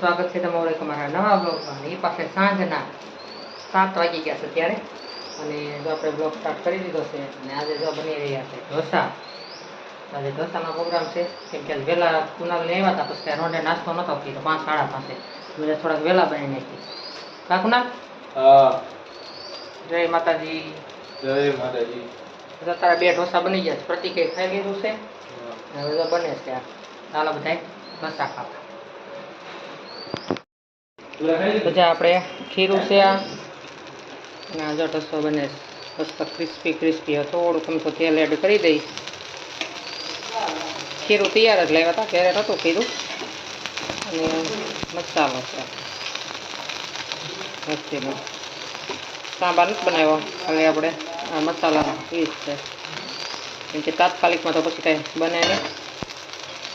સ્વાગત છે તમારું એક અમારા નવા બ્લોગમાં. એ પાસે સાંજના 7 વાગી ગયા છે ત્યારે, અને જો આપણે બ્લોગ સ્ટાર્ટ કરી દીધો છે. અને આજે જો બની રહ્યા છે ઢોસા. આજે ઢોસાનો પ્રોગ્રામ છે, કેમ કે વહેલા કુનાલને આવ્યા હતા, પછી રોંડે નાસ્તો નહોતો પીધો 5 સાડા 5 એટલે થોડાક વહેલા બનાવી નાખી. કા કુનાલ? હા. જય માતાજી. જય માતાજી. તો તારા 2 ઢોસા બની ગયા છે. પ્રતિકે ખાઈ લીધું છે, હવે જો બને છે. ચાલો બધા ઢોસા ખાવા. પછી આપણે ખીરું છે આ, અને આ જો ઢોસો બને મસ્ત ક્રિસ્પી થોડું ચમચો તેલ એડ કરી દઈ. ખીરું તૈયાર જ લાવ્યા હતા, કેરેટ હતું ખીરું, અને મસાલો છે મસ્તીનો. સાંભાર નથી બનાવ્યો, ખાલી આપણે આ મસાલાનો પીસ છે, કેમ કે તાત્કાલિકમાં તો પછી કાંઈ બને નહીં,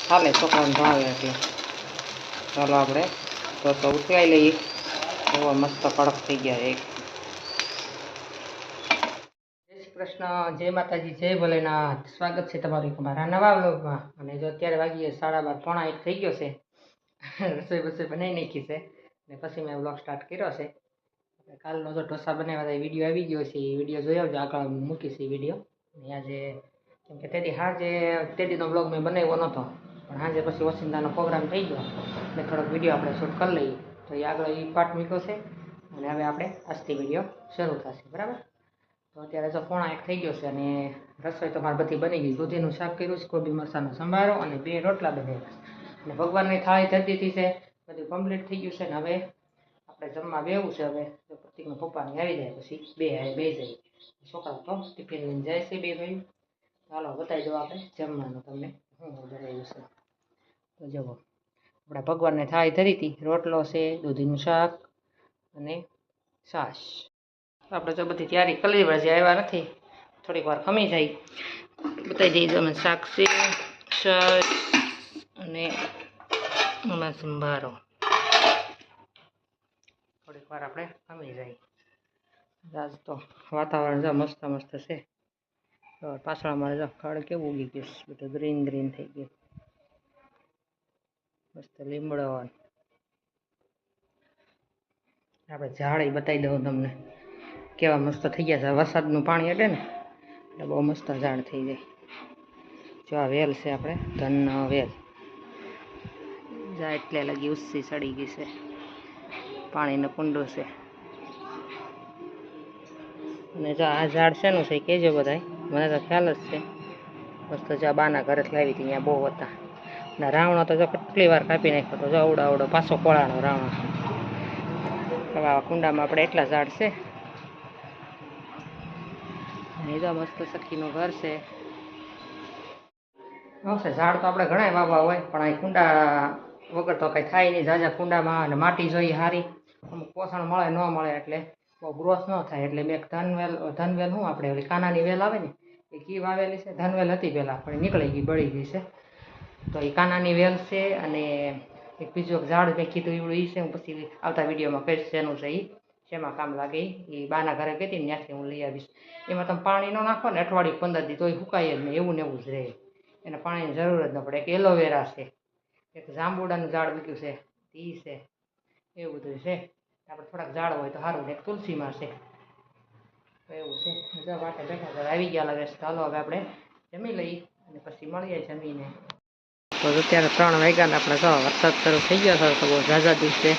હાલે છોકરાને ભાવે એટલે. ચાલો આપણે ઢોસો ઉઠવાઈ લઈએ. એવો મસ્ત કડક થઈ ગયા એક. જય શ્રી કૃષ્ણ, જય માતાજી, જય ભોલેનાથ. સ્વાગત છે તમારું એક અમારા નવા વ્લોગમાં. અને જો અત્યારે વાગીએ 12:30 પોણા 1 થઈ ગયો છે. રસોઈ બનાવી નાખી છે, ને પછી મેં વ્લોગ સ્ટાર્ટ કર્યો છે. કાલનો જો ઢોસા બનાવ્યા હતા એ વિડીયો આવી ગયો છે, એ વિડીયો જોઈ આવજો, આગળ મૂકીશ એ વિડીયો. અહીંયા જે કેમ કે તેદીનો વ્લોગ મેં બનાવ્યો નહોતો, પણ સાંજે પછી ઓસિંદાનો પ્રોગ્રામ થઈ ગયો એટલે થોડોક વિડીયો આપણે શૂટ કરી લઈએ. તો એ આગળ એ પાર્ટ મૂક્યો છે, અને હવે આપણે આજથી વિડીયો શરૂ થશે, બરાબર? તો અત્યારે જો પોણા 1 થઈ ગયો છે, અને રસોઈ તો મારી બધી બની ગઈ. દૂધીનું શાક કર્યું છે, કોબી મરચાંનો સંભારો, અને 2 રોટલા બનાવ્યા છે, અને ભગવાનની થાળી ધરી દીધી છે. બધું કમ્પ્લીટ થઈ ગયું છે, ને હવે આપણે જમવા બેવું છે. હવે જો પ્રતિકના પપ્પાની આવી જાય પછી બે જાય. છોકરા તો ટિફિન લઈને જાય છે 2 ભાઈ. ચાલો બતાવી દો આપણે જમવાનું તમને શું બનાવ્યું છે. તો જુઓ, આપણે ભગવાનને થાળી ધરી હતી, રોટલો છે, દૂધીનું શાક અને છાશ. આપણે જો બધી તૈયારી કરી લીધી, હજી આવ્યા નથી, થોડીક વાર ખમી જાય. બતાવી દઈએ અમે શાક છે, છાશ અને એમાં સંભારો. થોડીક વાર આપણે ખમી જાય. આજ તો વાતાવરણ જો મસ્ત છે. પાછળ અમારે જો ખડ કેવું ઉગી ગયું, બધું ગ્રીન થઈ ગયું, મસ્ત લીમડો. આપણે ઝાડ બતાવી દઉં તમને કેવા મસ્ત થઈ ગયા છે. વરસાદનું પાણી અડે ને એટલે બહુ મસ્ત ઝાડ થઈ જાય. જો આ વેલ છે, આપણે ધનનો વેલ, જા એટલે લગી ઉસ્સી સડી ગઈ છે. પાણીનો કુંડો છે. અને જો આ ઝાડ શેનું છે કહેજો બધાય, મને તો ખ્યાલ જ છે. મસ્ત જો બાના ઘરેથી લાવી હતી, અહીંયા બહુ હતા. અને રાવણો તો જો કેટલી વાર કાપી નાખ્યો તો, જો આવડો પાછો કોળાનો રાવણો. આવા કુંડામાં આપણે એટલા ઝાડ છે. અને જો મસ્ત સખીનું ઘર છે. આવશે ઝાડ તો આપણે ઘણા વાવવા હોય, પણ અહીં કુંડા વગર તો કંઈ થાય નહીં. ઝાઝા કુંડામાં અને માટી જોઈએ સારી, અમુક પોષણ મળે ન મળે એટલે બહુ ગ્રોથ ન થાય. એટલે મેં ધનવેલ શું આપણે ઓલી કાનાની વેલ આવે ને એ ઘી વાવેલી છે. ધનવેલ હતી પહેલાં, પણ નીકળી ગઈ, બળી ગઈ છે. તો એ કાનાની વેલ છે. અને એક બીજું ઝાડ મેં કીધું એવડું એ છે, હું પછી આવતા વિડીયોમાં કહીશ શેનું છે, એ શેમાં કામ લાગે. એ બાના ઘરે ગઈ હતી ને ત્યાંથી હું લઈ આવીશ. એમાં તમે પાણી ન નાખો ને અઠવાડિયું 15 દી તોય સુકાય જ નહીં, એવું ને એવું જ રહે. એને પાણીની જરૂર જ ન પડે. એક એલોવેરા છે, એક જાંબુડાનું ઝાડ મૂક્યું છે, એ છે, એવું બધું છે. આપણે થોડાક ઝાડ હોય તો સારું. એક તુલસીમાં છે, તો એવું છે. જો વાટે બેઠા આવી ગયા લાગે છે. ચાલો હવે આપણે જમી લઈ અને પછી મળીએ જમીને. તો અત્યારે 3 વાગ્યા ને આપણે જો વરસાદ શરૂ થઈ ગયો છે. તો બહુ ઝાઝા દિવસે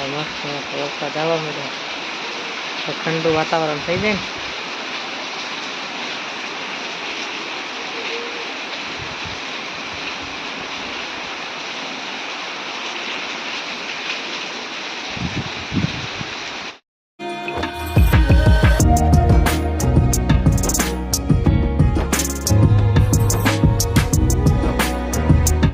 મસ્ત વરસાદ આવવા માંડ્યો. ઠંડુ વાતાવરણ થઈ જાય ને